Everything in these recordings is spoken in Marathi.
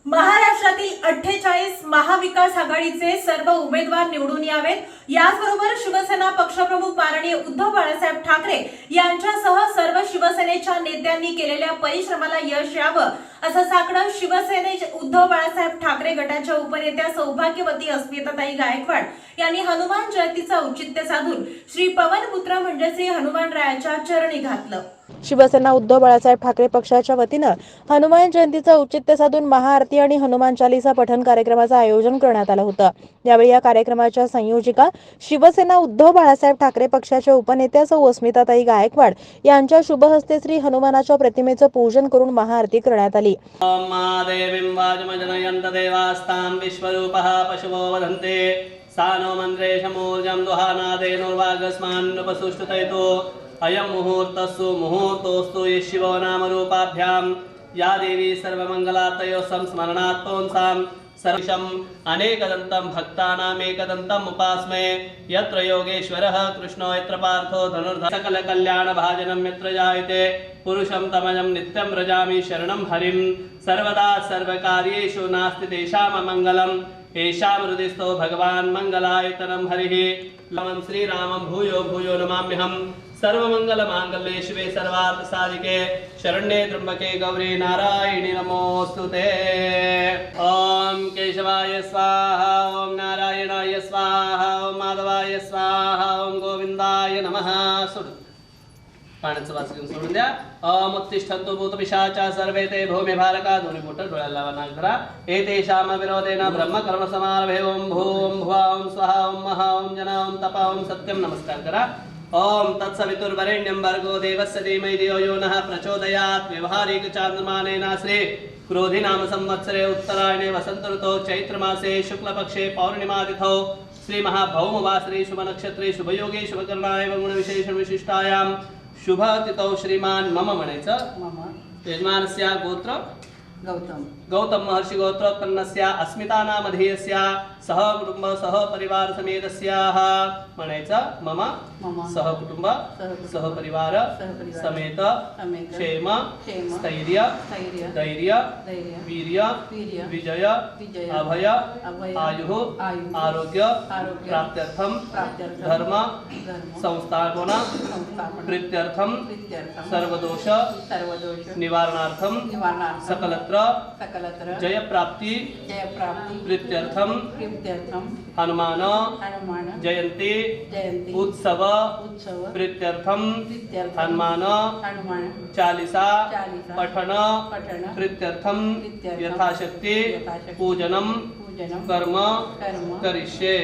महाराष्ट्रातील 48 महाविकास आघाडीचे सर्व उमेदवार निवडून यावेत। याचबरोबर शिवसेना पक्षप्रमुख माननीय उद्धव बाळासाहेब ठाकरे यांच्यासह सर्व शिवसेनेच्या नेत्यांनी केलेल्या परिश्रमाला यश यावं असं साकडं शिवसेनेचे उद्धव बाळासाहेब ठाकरे गटाच्या उपनेत्या सौभाग्यवती अस्मिताताई गायकवाड यांनी हनुमान जयंतीचा औचित्य साधून श्री पवनपुत्र म्हणजे श्री हनुमानरायाच्या चरणी घातलं। शिवसेना उद्धव बाळासाहेब ठाकरे पक्षाच्या वतीनं हनुमान जयंतीचं औचित्य साधून महाआरती आणि हनुमान चालीसा पठण कार्यक्रमाचं आयोजन करण्यात आलं होतं। यावेळी या कार्यक्रमाच्या संयोजिका शिवसेना उद्धव बाळासाहेब ठाकरे पक्षाच्या उपनेत्या सौ अस्मिताताई गायकवाड यांच्या शुभ हस्ते श्री हनुमानाच्या प्रतिमेचं पूजन करून महाआरती करण्यात आली। अयं मुहूर्तस्तु मुहूर्तोस्तु ये शिवो नाम रूपाभ्यां या देवी सर्वमंगलातयो संस्मरणात् पुंसां सर्वशम् अनेकदन्तं भक्तानाम् एकदन्तम् उपास्मे यत्र योगेश्वरः कृष्णो यत्र पार्थो धनुर्धरः सकलकल्याणभाजनं यत्र जायते पुरुषं तमजं नित्यं व्रजामि शरणं हरिं सर्वदा सर्वकार्येषु नास्ति तेषाममङ्गलम् एषां हृदिस्थो भगवान् मङ्गलायतनं हरिः नमः श्रीरामं भूयो भूयो नमाम्यहम् सर्वमंगलमांगल्ये शिवे सर्वार्थसाधिके शरण्ये त्र्यंबके गौरी नारायणी नमोस्तुते। ओम केशवाय स्वाहा, ओम नारायणाय स्वाहा, ओम माधवाय स्वाहा, ओम गोविंदाय नमः। पाण्याचं वाचन सोडून द्या। ओम उत्तिष्ठन्तु भूतपिशाचा सर्वे ते भूमिभारका दोन्ही बोट डोळ्याला लावा नाक धरा। एतेषाम विरोधेन ब्रह्मकर्म समारभे ओम भूम भुवा ओम स्वाहा ओम महा ओम जना ओम तपा ओम सत्यम नमस्कार करा। ओम तत्सवितुर्वरेण्यं भर्गो देवस्य धीमहि धियो यो नः प्रचोदयात्। व्यवहारिक चांद्रमानेनाश्रे क्रोधी नाम संवत्सरे उत्तरायणे वसंत ऋतौ चैत्र मासे शुक्ल पक्षे पौर्णिमा तिथौ श्री महाभौम वासरे शुभ नक्षत्रे शुभ योगे शुभ कर्णाय गुण विशेषण विशिष्टायां शुभ तिथौ श्रीमान मम म्हणायचं यजमानस्य गोत्र गौतम महर्षि गोत्रोत्पन्नस्य अस्मिता नामधेयस्य सह कुटुंब सह परिवार समेतस्याः म्हणायचं मम सह कुटुंब सह परिवार समेत क्षेम स्थैर्य धैर्य वीर्य विजय अभय आयुः आरोग्य प्राप्त्यर्थम धर्म संस्थापन प्रीत्यर्थम सर्वदोष निवारणार्थम सकलत्र जय प्राप्ति प्रीत्यर्थम हनुमान जयंती उत्सव प्रीत्यर्थम हनुमान चालीसा पठन प्रीत्यर्थम यथाशक्ति पूजनम कर्म करिष्ये।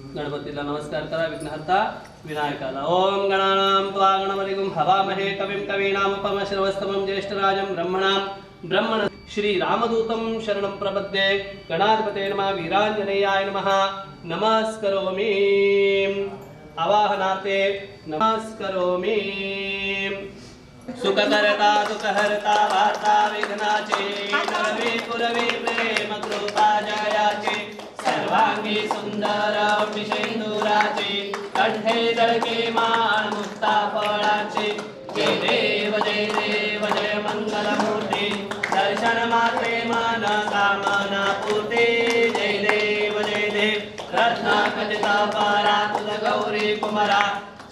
गणपतीला नमस्कार करा। विघ्नहर्ता विनायकाला। ओम गणानां त्वा गणपतिगुं हवामहे कविं कवीनामुपमश्रवस्तमं ज्येष्ठराजं ब्रह्मण श्री रामदूतं शरणं प्रपद्ये। गणाधिपते नमः वीरांजनेयाय नमः। नमस्करोमि आवाहनार्थे नमस्करोमि। सुखकर्ता दुःखहर्ता वार्ता विघ्नाचे नरवे पुरवे प्रेम कृपा जयाचे सर्वांगी सुंदर विशेंदुराचे कंठे जळके मान मुक्ता फळाचे। जय देव जय मंगलमूर्ती दर्शन मात्रे मन कामना पूर्ते। जय देव रत्न खचित परा तुझ गौरी कुमरा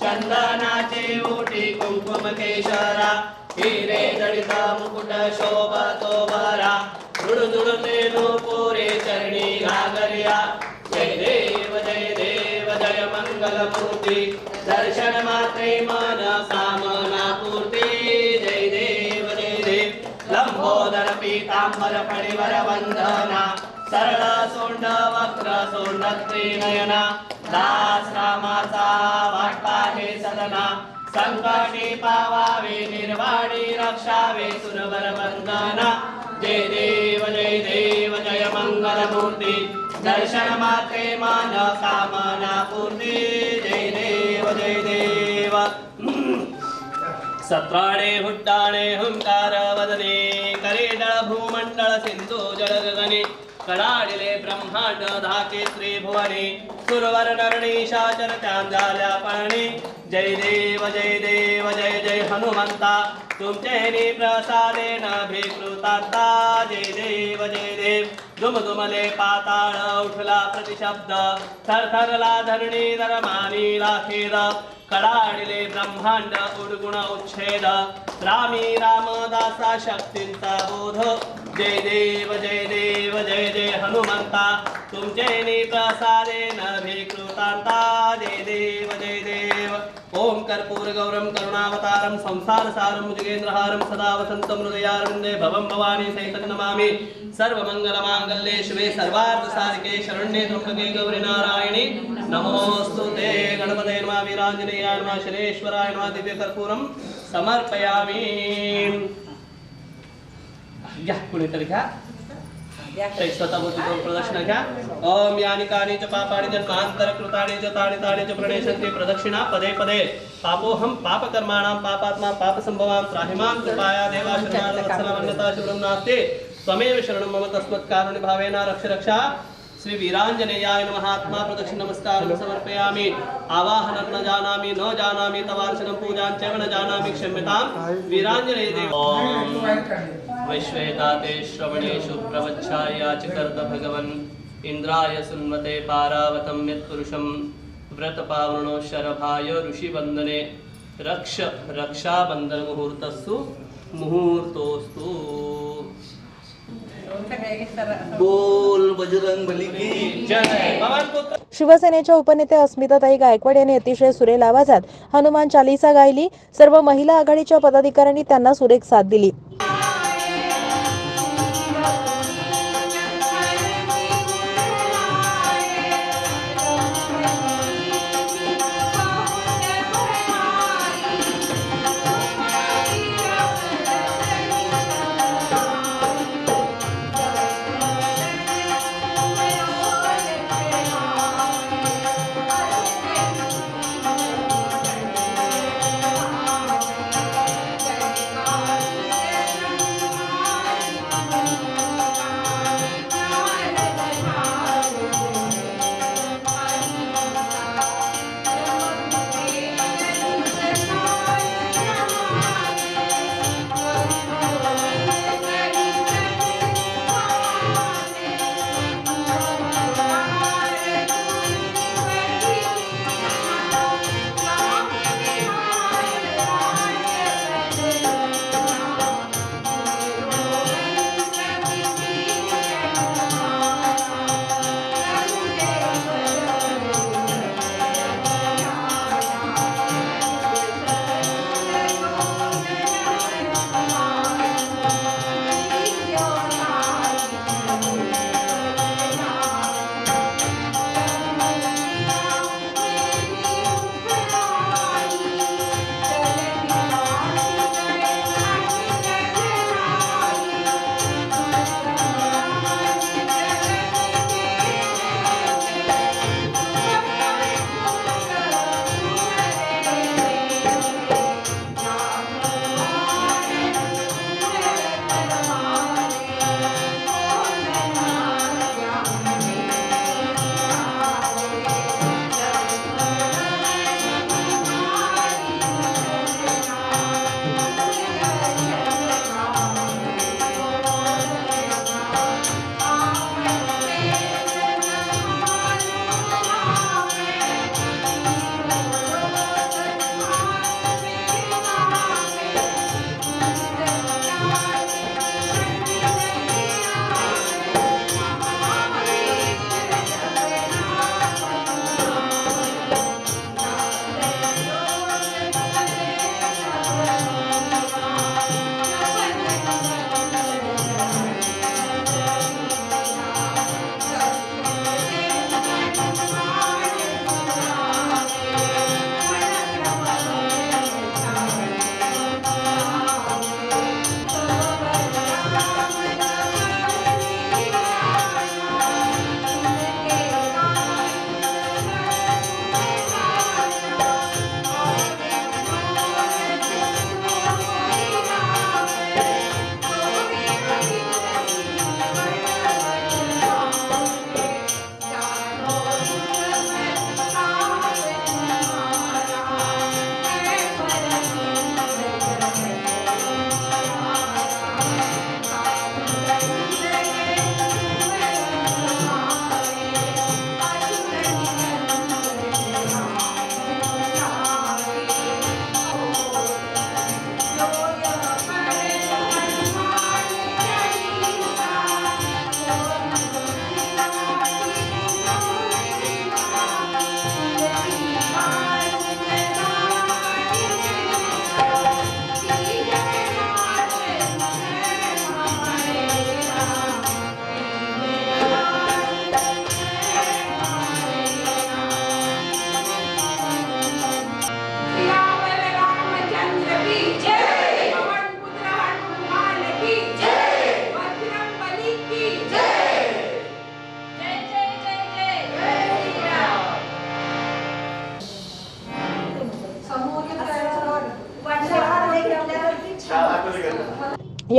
चंदनाचे ओटी कुंकुम केशरा हिरे जडित मुकुट शोभतो बरा जुडजुडते नूपुरे चरणी घागरिया। जय देव जय मंगलमूर्ती दर्शन मात्रे मन कामना पूर्ती। जय देव लंबोदर पीतांबर फणिवर वंदना सरळ सोंड वक्र सोंड त्रिनयना दास रामाचा वाटपा हे सदना संकटी पावावे निर्वाणी रक्षावे सुरवर वंदना। जय देव जय मंगलमूर्ती दर्शन मात्रे मन कामना पूर्ती। जय देव सत्राणे हुट्टाणे हुंकार वदने करेदळ भूमंडळ सिंधू जल गगने कडाडिले ब्रह्मांड धाके त्रिभुवने सुरवर नरणीशाचर त्यांजाल्या पळणी जय देव जय देव जय जय हनुमंता तुमचे प्रसादेन भिकृतांता जय देव जय देव दुमदुमले पाताळ उठला प्रतिशब्द थरथरला धरणी धर्मानी लाखेद कडाडिले ब्रह्मांड उडगुण उच्छेद रामी रामदासा शक्तींचा बोध जय देव जय देव जय जय हनुमंता तुमचे प्रसादेन भिकृतांता जय देव जय देव ओम कर्पूर गौरम करुणावतारम संसार सारम मुजगेंद्रहारम सदा वसंतम हृदयारविंदे भवम भवानी सहितं नमामि सर्वमंगलमांगल्ये शिवे सर्वार्थ साधिके शरण्ये त्र्यंबके गौरी नारायणी नमोस्तुते गणपते नमः वीरांजनेयाय नमः शनेश्वराय नमः दिव्य कर्पूरम समर्पयामि घ्या कुणीतरी घ्या स्वतः प्रदक्षिणा घ्या ओम यानि कानि च पापानि जन्मांतर कृतानि च तानि तानि च प्रणेशन्ति प्रदक्षिणा पदे पदे पापोहम पापकर्माणां पापात्मा पापसंभवां त्राहिमां कृपाया देवा शरणागतवत्सलमन्यता शरणं नास्ति त्वमेव शरणं मम तस्मत् कारुण्यभावेन रक्ष रक्षा श्री वीरांजनेयाय नमः आत्मा प्रदक्षिण नमस्कारं समर्पयामि आवाहनं न जानामि तवार्चनं पूजां च न जानामि क्षम्यतां वीरांजनेय देव वैश्वेताते श्रवणेषु प्रवच्छाया च कर्त भगवन् इंद्राय सुन्वते पारावतं यत्पुरुषं व्रतपावनो शरभाय ऋषिवन्दने रक्ष रक्षाबन्धन मुहूर्तस्तु मुहूर्तोस्तु बोल बजरंगबली की जय पवन पुत्र शिवसेनेच्या उपनेते अस्मिताताई गायकवाड यांनी अतिशय सुरेल आवाजात हनुमान चालीसा गायली. सर्व महिला आघाडीच्या पदाधिकाऱ्यांनी त्यांना सुरेख साथ दिली.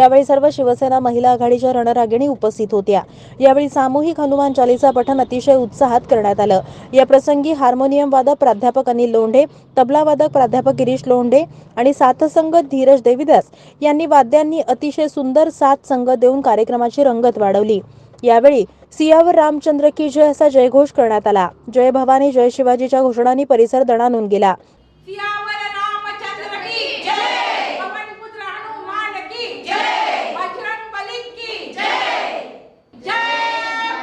यावेळी सर्व शिवसेना महिला आघाडीच्या रणरागिणी उपस्थित होत्या. यावेळी सामूहिक हनुमान चालीसा पठण अतिशय उत्साहात करण्यात आलं. या प्रसंगी हार्मोनियम वादक प्राध्यापक अनिल लोंढे, तबला वादक प्राध्यापक गिरीश लोंढे आणि साथसंगत धीरज देविदास यांनी वाद्यांनी अतिशय सुंदर साथ संगत देऊन कार्यक्रमाची रंगत वाढवली. यावेळी सियावर रामचंद्र की जय असा जयघोष करण्यात आला. जय भवानी जय शिवाजीच्या घोषणांनी परिसर दणाणून गेला. सियावर रामचंद्र की जय, पवन पुत्र हनुमान की जय, बजरंग बली की जय, जय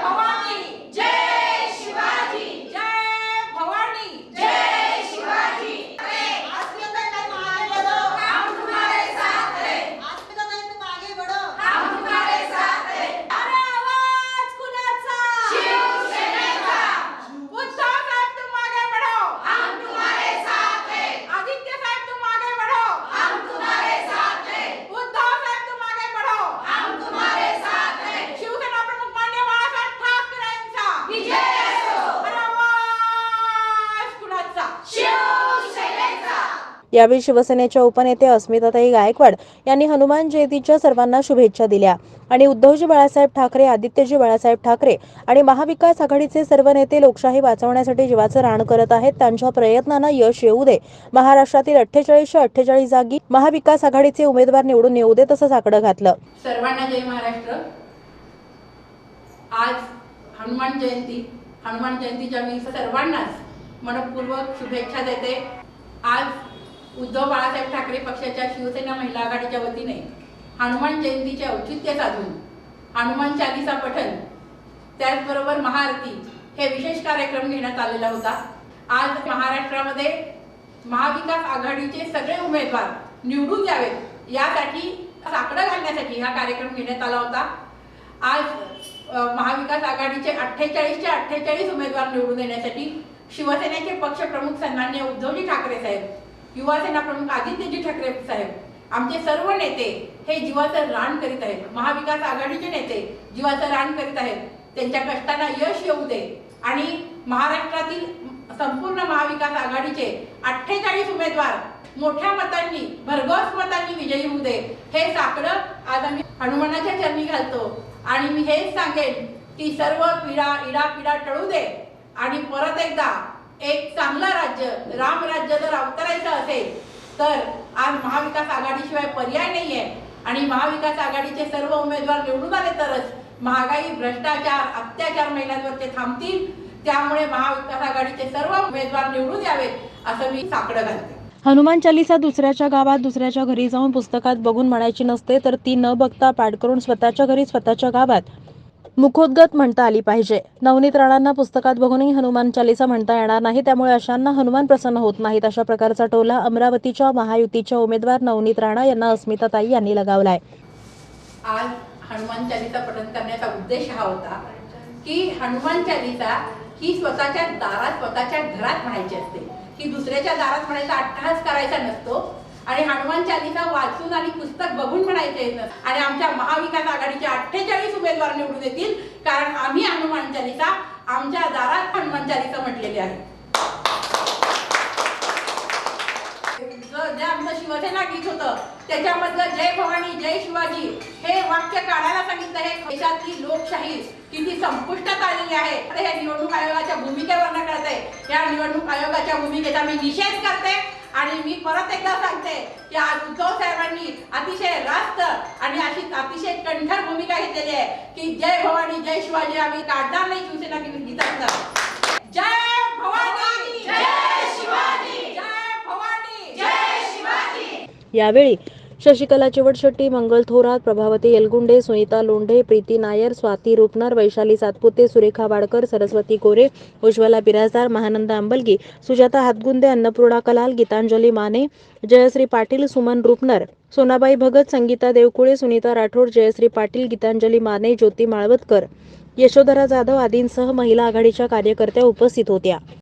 भवानी जय शिवाजी, जय भवानी जय शिवाजी। हम तुम्हारे साथ हैं, आगे बढ़ो, हम तुम्हारे साथ हैं। अरे आवाज कुणाचा? शिवसेनेचा। उद्धव साहेब तुम आगे बढ़ो, हम तुम्हारे साथ हैं। आदित्य साहेब तुम आगे बढ़ो, हम तुम्हारे साथ हैं। उद्धव साहेब तुम आगे बढ़ो, हम तुम्हारे साथ हैं। शिवसेना प्रमुख माननीय बाळासाहेब ठाकरेंचा विजय असो। अरे आवाज कुणाचा? शिवसेनेचा। यावेळी शिवसेनेच्या उपनेते अस्मिताताई गायकवाड यांनी हनुमान जयंतीच्या सर्वांना शुभेच्छा दिल्या आणि उद्धवजी बाळासाहेब ठाकरे, आदित्यजी बाळासाहेब ठाकरे आणि महाविकास आघाडीचे सर्व नेते लोकशाही वाचवण्यासाठी जीवाचं रान करत आहेत. त्यांच्या प्रयत्नांना यश येऊ दे. महाराष्ट्रातील 48 जागी महाविकास आघाडीचे उमेदवार निवडून येऊ दे तसं साकडं घातलं. सर्वांना जय महाराष्ट्र। आज हनुमान जयंतीच्या मी सर्वांनाच मनपूर्वक शुभेच्छा देते। आज उद्धव बाळासाहेब ठाकरे पक्षाच्या शिवसेना महिला आघाडीच्या वतीने हनुमान जयंतीचे औचित्य साधून हनुमान चालीसा पठण त्याचबरोबर महाआरती हे विशेष कार्यक्रम घेण्यात आलेला होता। आज महाराष्ट्रामध्ये महाविकास आघाडीचे सगळे उमेदवार निवडून यावेत यासाठी साकडं घालण्यासाठी हा कार्यक्रम घेण्यात आला होता। आज महाविकास आघाडीचे 48 उमेदवार निवडून येण्यासाठी शिवसेनेचे पक्षप्रमुख सन्माननीय उद्धवजी ठाकरे साहेब, युवासेना प्रमुख आदित्यजी ठाकरे साहेब, आमचे सर्व नेते हे जीवाचं रान करीत आहेत। महाविकास आघाडीचे नेते जीवाचं रान करीत आहेत। त्यांच्या कष्टांना यश येऊ दे आणि महाराष्ट्रातील संपूर्ण महाविकास आघाडीचे 48 उमेदवार मोठ्या मतांनी, भरघोस मतांनी विजयी होऊ दे, हे साकडं आज आम्ही हनुमानाच्या चरणी घालतो। आणि मी हेच सांगेन की सर्व इडापिडा टळू दे आणि परत एकदा एक चांगलं राज्य, रामराज्य जर अवतरायचं असेल तर आज महाविकास आघाडीशिवाय पर्याय नाहीये आणि महाविकास आघाडीचे सर्व उमेदवार निवडून आले तरच महागाई, भ्रष्टाचार, अत्याचार महिलांवरचे थांबतील। त्यामुळे महाविकास आघाडीचे सर्व उमेदवार निवडून यावेत असं मी साकडं घालते। हनुमान चालीसा दुसऱ्याच्या गावात, दुसऱ्याच्या घरी जाऊन पुस्तकात बघून म्हणायची नसते, तर ती न बघता पाठ करून स्वतःच्या घरी, स्वतःच्या गावात मुखोद्गत म्हणता आली पाहिजे. नवनीत राणांना पुस्तकात बघूनही हनुमान चालीसा म्हणता येणार नाही, त्यामुळे अशांना हनुमान प्रसन्न होत नाहीत. अशा प्रकारचा टोला अमरावतीच्या महायुतीच्या उमेदवार नवनीत राणा यांना अस्मिताताई यांनी लगावलाय. आज हनुमान चालीसा पठण करण्याचा उद्देश हा होता की हनुमान चालीसा ही स्वतःच्या दारात, स्वतःच्या घरात म्हणायची असते, ही दुसऱ्याच्या दारात म्हणायचा अट्टहास करायचा नसतो आणि हनुमान चालीसा वाचून आणि पुस्तक बघून म्हणायचे नसते। आणि आमच्या महाविकास आघाडीचे 48 उमेदवार निवडून येतील, कारण आम्ही हनुमान चालीसा आमच्या दारात हनुमान चालीसा म्हटलेली आहे। जे आमचं शिवसेना गीत होतं त्याच्यामधलं जय भवानी जय शिवाजी हे वाक्य काढायला सांगितलं। हे देशातली लोकशाही किती संपुष्टात आलेली आहे हे निवडणूक आयोगाच्या भूमिकेवरनं कळतंय। या निवडणूक आयोगाच्या भूमिकेचा मी निषेध करते आणि मी परत एकदा सांगते की आज उद्धव साहेबांनी अतिशय रास्त आणि अशी अतिशय कणखर भूमिका घेतलेली आहे की जय भवानी जय शिवाजी आम्ही काढणार नाही शिवसेना गीतातनं। जय भवानी जय शिवाजी, जय भवानी जय शिवाजी। यावेळी शशिकला चिवटशेट्टी, मंगल थोरात, प्रभावती येलगुंडे, सुनीता लोंढे, प्रीती नायर, स्वाती रुपनर, वैशाली सातपुते, सुरेखा वाडकर, सरस्वती कोरे, उज्ज्वला बिराजदार, महानंदा अंबलगी, सुजाता हातगुंदे, अन्नपूर्णा कलाल, गीतांजली माने, जयश्री पाटील, सुमन रुपनर, सोनाबाई भगत, संगीता देवकुळे, सुनीता राठोड, जयश्री पाटील, गीतांजली माने, ज्योती माळवतकर, यशोधरा जाधव आदींसह महिला आघाडीच्या कार्यकर्त्या उपस्थित होत्या.